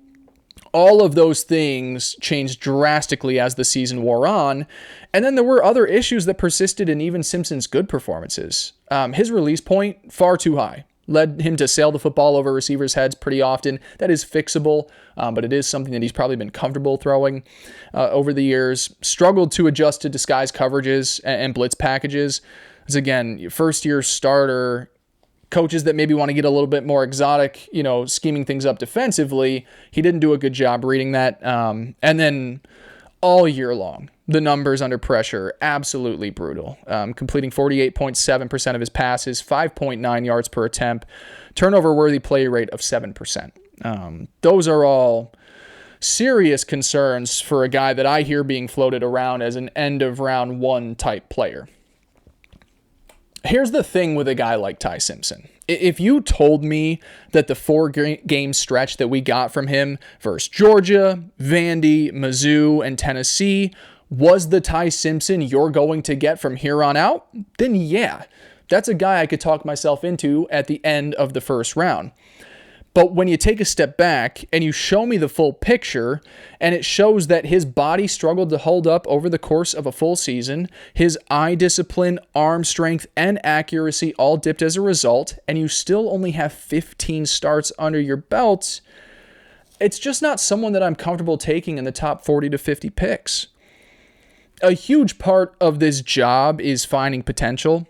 All of those things changed drastically as the season wore on. And then there were other issues that persisted in even Simpson's good performances. His release point, far too high. Led him to sail the football over receivers' heads pretty often. That is fixable, but it is something that he's probably been comfortable throwing over the years. Struggled to adjust to disguise coverages and blitz packages. As again, first-year starter, coaches that maybe want to get a little bit more exotic, scheming things up defensively, he didn't do a good job reading that. And then all year long, the numbers under pressure, absolutely brutal. Completing 48.7% of his passes, 5.9 yards per attempt, turnover-worthy play rate of 7%. Those are all serious concerns for a guy that I hear being floated around as an end-of-round-one type player. Here's the thing with a guy like Ty Simpson. If you told me that the 4-game stretch that we got from him versus Georgia, Vandy, Mizzou, and Tennessee was the Ty Simpson you're going to get from here on out, then yeah, that's a guy I could talk myself into at the end of the first round. But when you take a step back and you show me the full picture, and it shows that his body struggled to hold up over the course of a full season, his eye discipline, arm strength, and accuracy all dipped as a result, and you still only have 15 starts under your belt, it's just not someone that I'm comfortable taking in the top 40 to 50 picks. A huge part of this job is finding potential.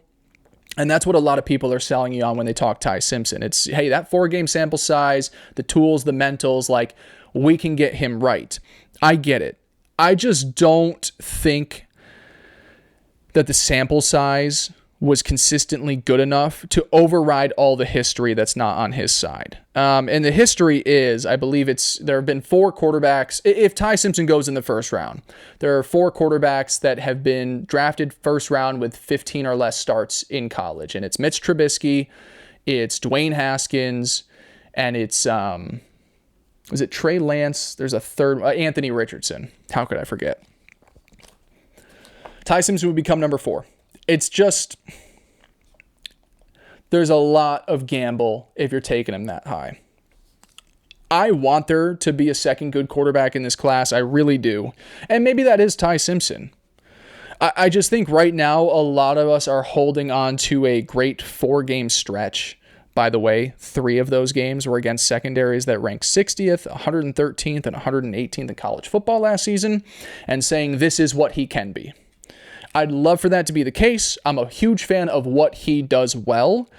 And that's what a lot of people are selling you on when they talk Ty Simpson. It's, hey, that 4-game sample size, the tools, the mentals, we can get him right. I get it. I just don't think that the sample size was consistently good enough to override all the history that's not on his side. And the history is, I believe there have been 4 quarterbacks. If Ty Simpson goes in the first round, there are 4 quarterbacks that have been drafted first round with 15 or less starts in college. And it's Mitch Trubisky, it's Dwayne Haskins, and it's, is it Trey Lance? There's a third, Anthony Richardson. How could I forget? Ty Simpson would become number 4. It's just, there's a lot of gamble if you're taking him that high. I want there to be a second good quarterback in this class. I really do. And maybe that is Ty Simpson. I just think right now a lot of us are holding on to a great 4-game stretch. By the way, 3 of those games were against secondaries that ranked 60th, 113th, and 118th in college football last season, and saying this is what he can be. I'd love for that to be the case. I'm a huge fan of what he does well,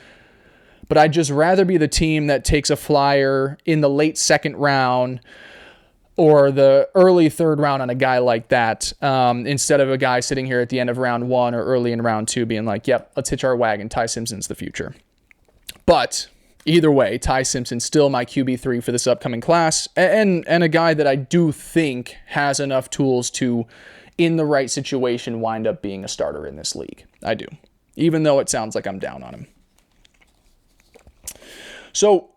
but I'd just rather be the team that takes a flyer in the late second round or the early third round on a guy like that, instead of a guy sitting here at the end of round 1 or early in round 2 being like, yep, let's hitch our wagon. Ty Simpson's the future. But either way, Ty Simpson's still my QB3 for this upcoming class, and a guy that I do think has enough tools to, in the right situation, wind up being a starter in this league. I do, even though it sounds like I'm down on him. So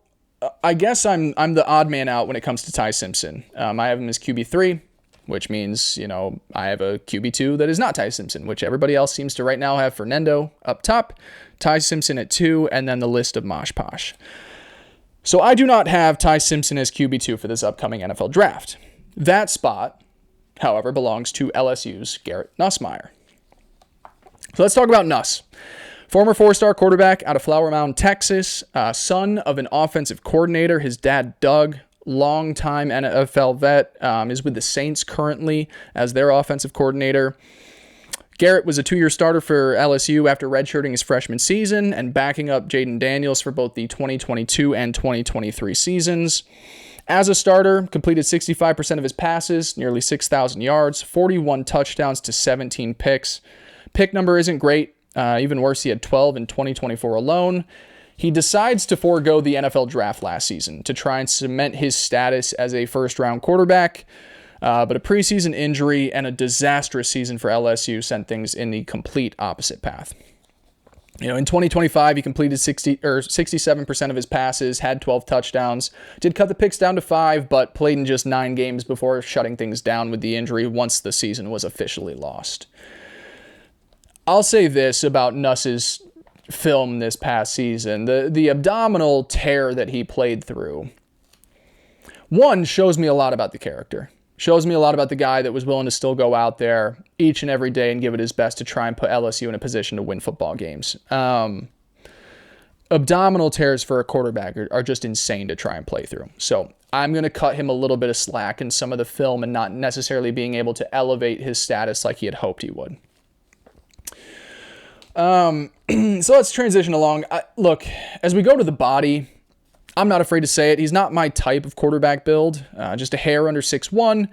I guess I'm the odd man out when it comes to Ty Simpson. I have him as QB3, which means, I have a QB2 that is not Ty Simpson, which everybody else seems to right now have Fernando up top, Ty Simpson at 2, and then the list of Mosh Posh. So I do not have Ty Simpson as QB2 for this upcoming NFL draft. That spot, however, belongs to LSU's Garrett Nussmeier. So let's talk about Nuss. Former 4-star quarterback out of Flower Mound, Texas, son of an offensive coordinator. His dad, Doug, longtime NFL vet, is with the Saints currently as their offensive coordinator. Garrett was a 2-year starter for LSU after redshirting his freshman season and backing up Jaden Daniels for both the 2022 and 2023 seasons. As a starter, completed 65% of his passes, nearly 6,000 yards, 41 touchdowns to 17 picks. Pick number isn't great. Even worse, he had 12 in 2024 alone. He decides to forego the NFL draft last season to try and cement his status as a first-round quarterback, but a preseason injury and a disastrous season for LSU sent things in the complete opposite path. In 2025, he completed 67% of his passes, had 12 touchdowns, did cut the picks down to 5, but played in just 9 games before shutting things down with the injury once the season was officially lost. I'll say this about Nuss's film this past season. The abdominal tear that he played through, one, shows me a lot about the character. Shows me a lot about the guy that was willing to still go out there each and every day and give it his best to try and put LSU in a position to win football games. Abdominal tears for a quarterback are just insane to try and play through. So I'm going to cut him a little bit of slack in some of the film and not necessarily being able to elevate his status like he had hoped he would. So let's transition along. Look, as we go to the body, I'm not afraid to say it. He's not my type of quarterback build. Just a hair under 6'1",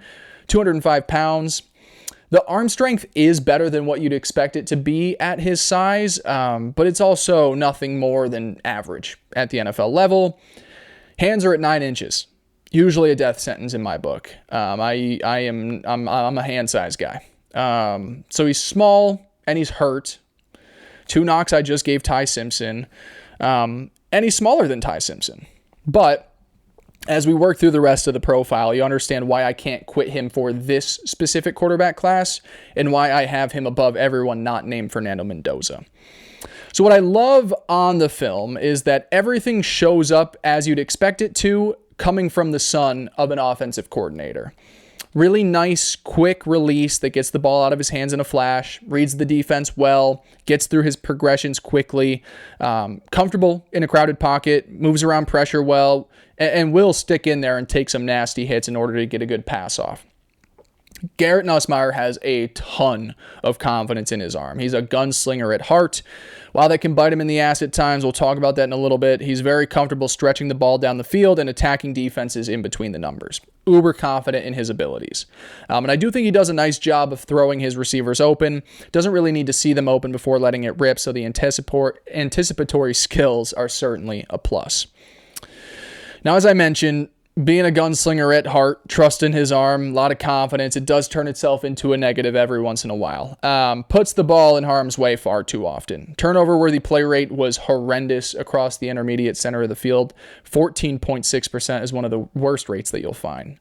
205 pounds. The arm strength is better than what you'd expect it to be at his size, but it's also nothing more than average at the NFL level. Hands are at 9 inches. Usually a death sentence in my book. I'm a hand size guy. So he's small and he's hurt. 2 knocks I just gave Ty Simpson, and he's smaller than Ty Simpson. But as we work through the rest of the profile, you understand why I can't quit him for this specific quarterback class and why I have him above everyone not named Fernando Mendoza. So what I love on the film is that everything shows up as you'd expect it to, coming from the son of an offensive coordinator. Really nice, quick release that gets the ball out of his hands in a flash, reads the defense well, gets through his progressions quickly, comfortable in a crowded pocket, moves around pressure well, and will stick in there and take some nasty hits in order to get a good pass off. Garrett Nussmeier has a ton of confidence in his arm. He's a gunslinger at heart. While that can bite him in the ass at times, we'll talk about that in a little bit, he's very comfortable stretching the ball down the field and attacking defenses in between the numbers. Uber confident in his abilities. And I do think he does a nice job of throwing his receivers open. Doesn't really need to see them open before letting it rip, so the anticipatory skills are certainly a plus. Now, as I mentioned, being a gunslinger at heart, trust in his arm, a lot of confidence. It does turn itself into a negative every once in a while. Puts the ball in harm's way far too often. Turnover-worthy play rate was horrendous across the intermediate center of the field. 14.6% is one of the worst rates that you'll find.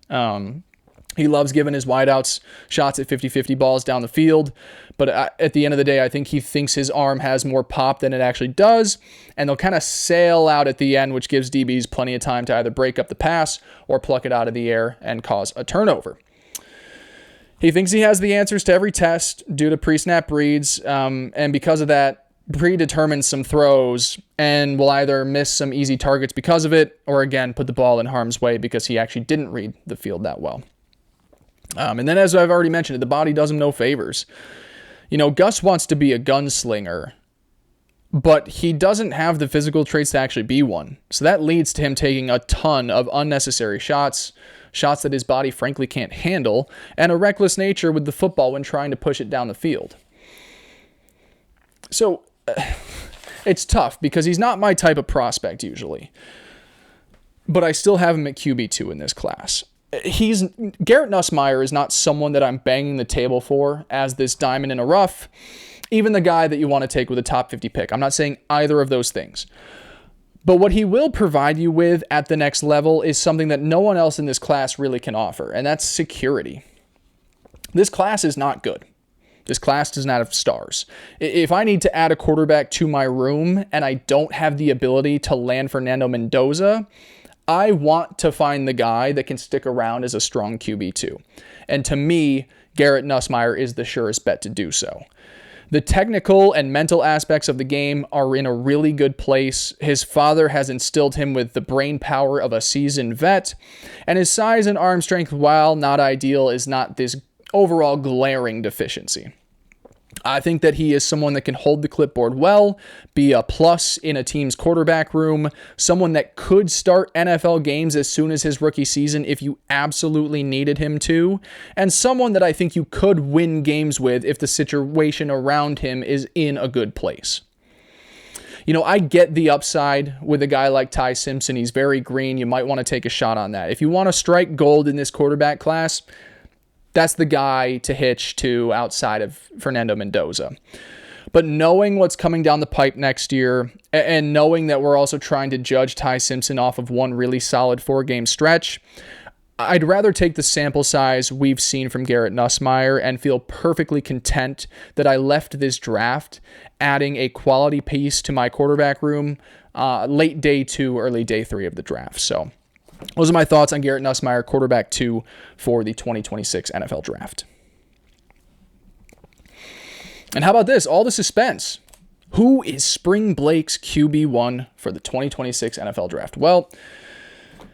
He loves giving his wideouts shots at 50-50 balls down the field. But at the end of the day, I think he thinks his arm has more pop than it actually does. And they'll kind of sail out at the end, which gives DBs plenty of time to either break up the pass or pluck it out of the air and cause a turnover. He thinks he has the answers to every test due to pre-snap reads. And because of that, predetermines some throws and will either miss some easy targets because of it or, again, put the ball in harm's way because he actually didn't read the field that well. And then, as I've already mentioned, the body does him no favors. Gus wants to be a gunslinger, but he doesn't have the physical traits to actually be one. So that leads to him taking a ton of unnecessary shots that his body frankly can't handle, and a reckless nature with the football when trying to push it down the field. So it's tough because he's not my type of prospect usually, but I still have him at QB2 in this class. Garrett Nussmeier is not someone that I'm banging the table for as this diamond in a rough, even the guy that you want to take with a top 50 pick. I'm not saying either of those things. But what he will provide you with at the next level is something that no one else in this class really can offer, and that's security. This class is not good. This class does not have stars. If I need to add a quarterback to my room and I don't have the ability to land Fernando Mendoza, I want to find the guy that can stick around as a strong QB2. And to me, Garrett Nussmeier is the surest bet to do so. The technical and mental aspects of the game are in a really good place. His father has instilled him with the brain power of a seasoned vet, and his size and arm strength, while not ideal, is not this overall glaring deficiency. I think that he is someone that can hold the clipboard well, be a plus in a team's quarterback room, someone that could start NFL games as soon as his rookie season if you absolutely needed him to, and someone that I think you could win games with if the situation around him is in a good place. I get the upside with a guy like Ty Simpson. He's very green. You might want to take a shot on that. If you want to strike gold in this quarterback class, that's the guy to hitch to outside of Fernando Mendoza. But knowing what's coming down the pipe next year, and knowing that we're also trying to judge Ty Simpson off of one really solid 4-game stretch, I'd rather take the sample size we've seen from Garrett Nussmeier and feel perfectly content that I left this draft adding a quality piece to my quarterback room late day 2, early day 3 of the draft. So those are my thoughts on Garrett Nussmeier, quarterback 2 for the 2026 NFL Draft. And how about this? All the suspense. Who is Spring Blake's QB1 for the 2026 NFL Draft? Well,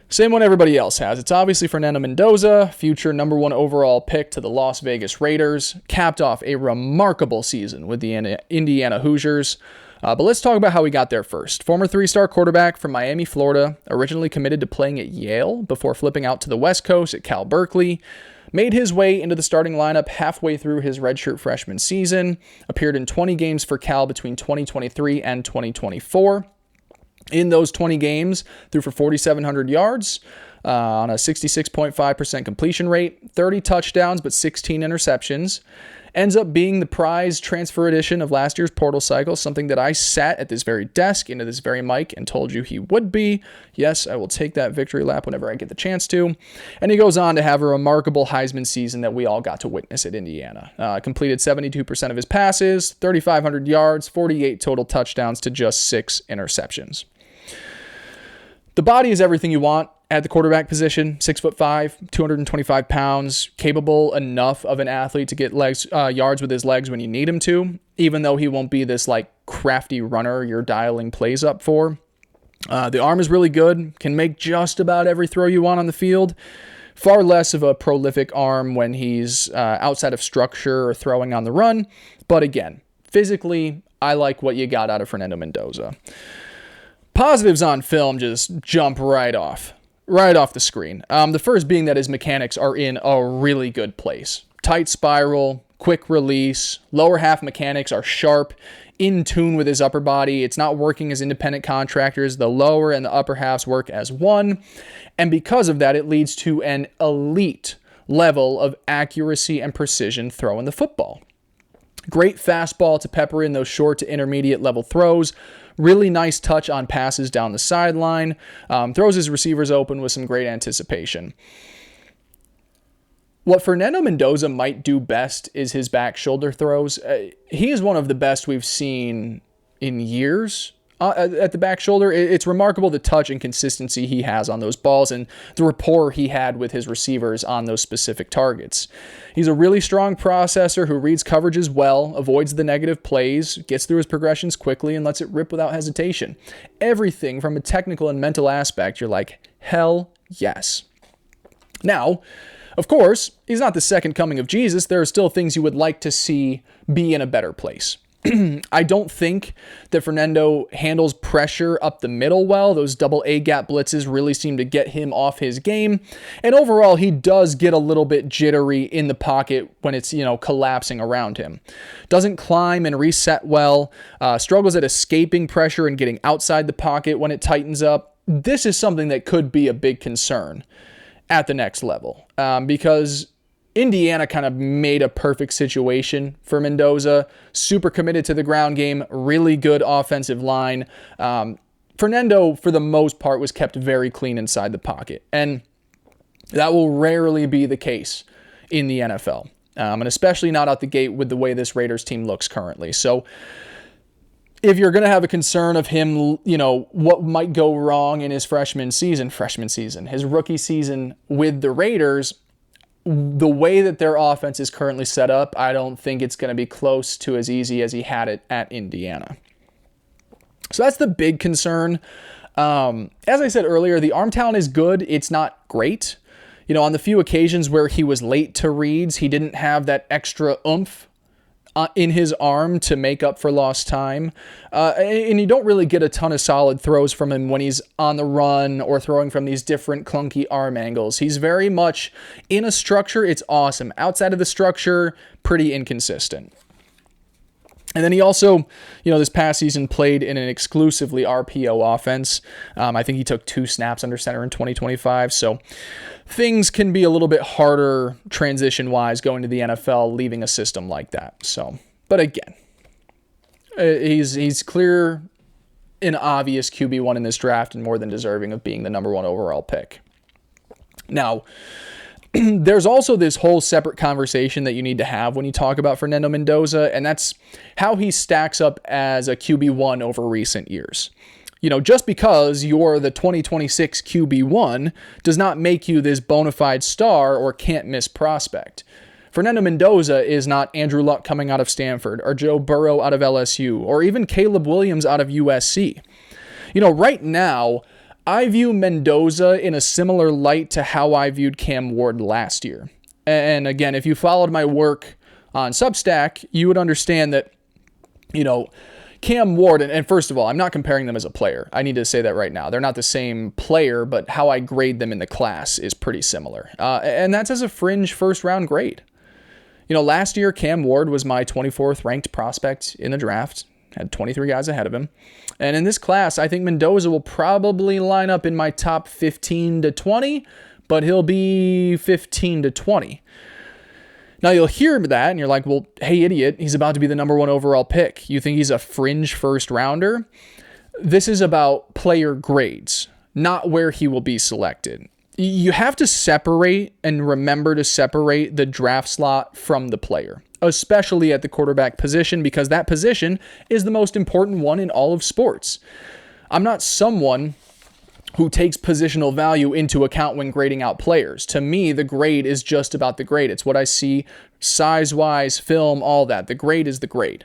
same one everybody else has. It's obviously Fernando Mendoza, future number 1 overall pick to the Las Vegas Raiders, capped off a remarkable season with the Indiana Hoosiers. But let's talk about how he got there first. Former 3-star quarterback from Miami, Florida, originally committed to playing at Yale before flipping out to the West Coast at Cal Berkeley, made his way into the starting lineup halfway through his redshirt freshman season, appeared in 20 games for Cal between 2023 and 2024. In those 20 games, threw for 4,700 yards on a 66.5% completion rate, 30 touchdowns, but 16 interceptions. Ends up being the prize transfer edition of last year's portal cycle, something that I sat at this very desk, into this very mic, and told you he would be. Yes, I will take that victory lap whenever I get the chance to. And he goes on to have a remarkable Heisman season that we all got to witness at Indiana. Completed 72% of his passes, 3,500 yards, 48 total touchdowns to just 6 interceptions. The body is everything you want at the quarterback position. 6'5", 225 pounds, capable enough of an athlete to get yards with his legs when you need him to, even though he won't be this crafty runner you're dialing plays up for. The arm is really good, can make just about every throw you want on the field. Far less of a prolific arm when he's outside of structure or throwing on the run. But again, physically, I like what you got out of Fernando Mendoza. Positives on film just jump right off the screen. The first being that his mechanics are in a really good place. Tight spiral, quick release, lower half mechanics are sharp, in tune with his upper body. It's not working as independent contractors. The lower and the upper halves work as one. And because of that, it leads to an elite level of accuracy and precision throwing the football. Great fastball to pepper in those short to intermediate level throws. Really nice touch on passes down the sideline. Throws his receivers open with some great anticipation. What Fernando Mendoza might do best is his back shoulder throws. He is one of the best we've seen in years at the back shoulder. It's remarkable the touch and consistency he has on those balls and the rapport he had with his receivers on those specific targets. He's a really strong processor who reads coverages well, avoids the negative plays, gets through his progressions quickly, and lets it rip without hesitation. Everything from a technical and mental aspect, you're like, hell yes. Now, Of course, he's not the second coming of Jesus. There are still things you would like to see be in a better place. I don't think that Fernando handles pressure up the middle well. Those double A gap blitzes really seem to get him off his game. And overall, he does get a little bit jittery in the pocket when it's, collapsing around him. Doesn't climb and reset well. Struggles at escaping pressure and getting outside the pocket when it tightens up. This is something that could be a big concern at the next level because Indiana kind of made a perfect situation for Mendoza. Super committed to the ground game, really good offensive line. Fernando, for the most part, was kept very clean inside the pocket. And that will rarely be the case in the NFL. And especially not out the gate with the way this Raiders team looks currently. So if you're going to have a concern of him, what might go wrong in his his rookie season with the Raiders, the way that their offense is currently set up, I don't think it's going to be close to as easy as he had it at Indiana. So that's the big concern. As I said earlier, the arm talent is good. It's not great. On the few occasions where he was late to reads, he didn't have that extra oomph in his arm to make up for lost time. And you don't really get a ton of solid throws from him when he's on the run or throwing from these different clunky arm angles. He's very much in a structure. It's awesome. Outside of the structure, pretty inconsistent. And then he also, this past season played in an exclusively RPO offense. I think he took 2 snaps under center in 2025. So things can be a little bit harder transition-wise going to the NFL, leaving a system like that. So, but again, he's clear and obvious QB1 in this draft and more than deserving of being the number 1 overall pick. Now, there's also this whole separate conversation that you need to have when you talk about Fernando Mendoza, and that's how he stacks up as a QB1 over recent years. Just because you're the 2026 QB1 does not make you this bona fide star or can't miss prospect. Fernando Mendoza is not Andrew Luck coming out of Stanford or Joe Burrow out of LSU or even Caleb Williams out of USC. Right now, I view Mendoza in a similar light to how I viewed Cam Ward last year. And again, if you followed my work on Substack, you would understand that, Cam Ward, and first of all, I'm not comparing them as a player. I need to say that right now. They're not the same player, but how I grade them in the class is pretty similar. And that's as a fringe first-round grade. Last year, Cam Ward was my 24th ranked prospect in the draft. Had 23 guys ahead of him. And in this class, I think Mendoza will probably line up in my top 15 to 20, but he'll be 15 to 20. Now, you'll hear that, and you're like, well, hey, idiot, he's about to be the number 1 overall pick. You think he's a fringe first rounder? This is about player grades, not where he will be selected. You have to separate and remember to separate the draft slot from the player, especially at the quarterback position, because that position is the most important one in all of sports. I'm not someone who takes positional value into account when grading out players. To me, the grade is just about the grade. It's what I see size-wise, film, all that. The grade is the grade.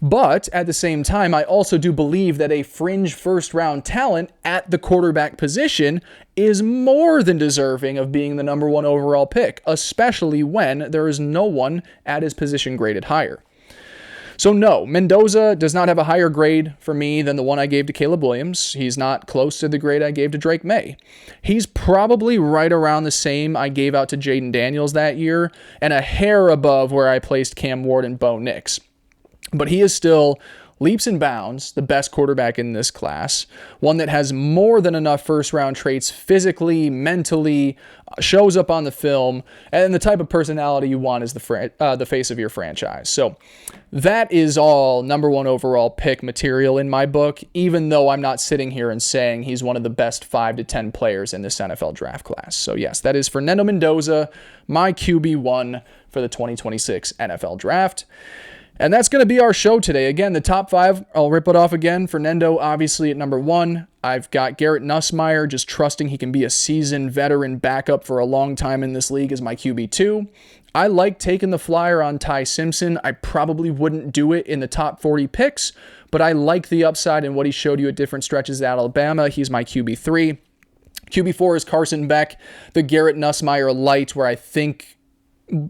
But at the same time, I also do believe that a fringe first-round talent at the quarterback position is more than deserving of being the number 1 overall pick, especially when there is no one at his position graded higher. So no, Mendoza does not have a higher grade for me than the one I gave to Caleb Williams. He's not close to the grade I gave to Drake May. He's probably right around the same I gave out to Jaden Daniels that year, and a hair above where I placed Cam Ward and Bo Nix. But he is still leaps and bounds the best quarterback in this class, one that has more than enough first-round traits physically, mentally, shows up on the film, and the type of personality you want is the face of your franchise. So that is all number 1 overall pick material in my book, even though I'm not sitting here and saying he's one of the best 5 to 10 players in this NFL draft class. So yes, that is Fernando Mendoza, my QB1 for the 2026 NFL draft. And that's going to be our show today. Again, the top 5, I'll rip it off again. Fernando, obviously, at number 1. I've got Garrett Nussmeier, just trusting he can be a seasoned veteran backup for a long time in this league as my QB2. I like taking the flyer on Ty Simpson. I probably wouldn't do it in the top 40 picks, but I like the upside and what he showed you at different stretches at Alabama. He's my QB3. QB4 is Carson Beck, the Garrett Nussmeier light, where I think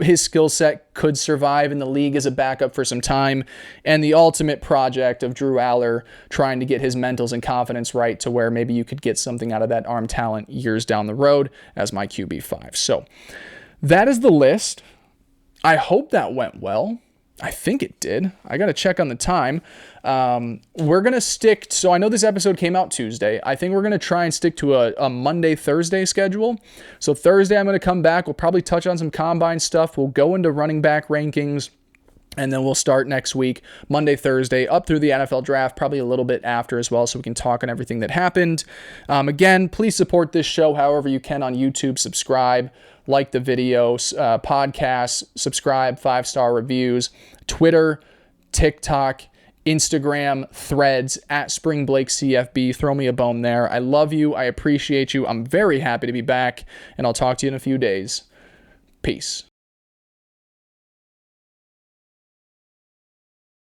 his skill set could survive in the league as a backup for some time, and the ultimate project of Drew Allar trying to get his mentals and confidence right to where maybe you could get something out of that arm talent years down the road as my QB5. So that is the list. I hope that went well. I think it did. I got to check on the time. We're going to stick. So I know this episode came out Tuesday. I think we're going to try and stick to a Monday, Thursday schedule. So Thursday, I'm going to come back. We'll probably touch on some combine stuff. We'll go into running back rankings. And then we'll start next week, Monday, Thursday, up through the NFL draft, probably a little bit after as well, so we can talk on everything that happened. Again, please support this show however you can on YouTube. Subscribe, like the videos, podcasts, subscribe, 5-star reviews, Twitter, TikTok, Instagram, Threads, at SpringBlakeCFB. Throw me a bone there. I love you. I appreciate you. I'm very happy to be back, and I'll talk to you in a few days. Peace.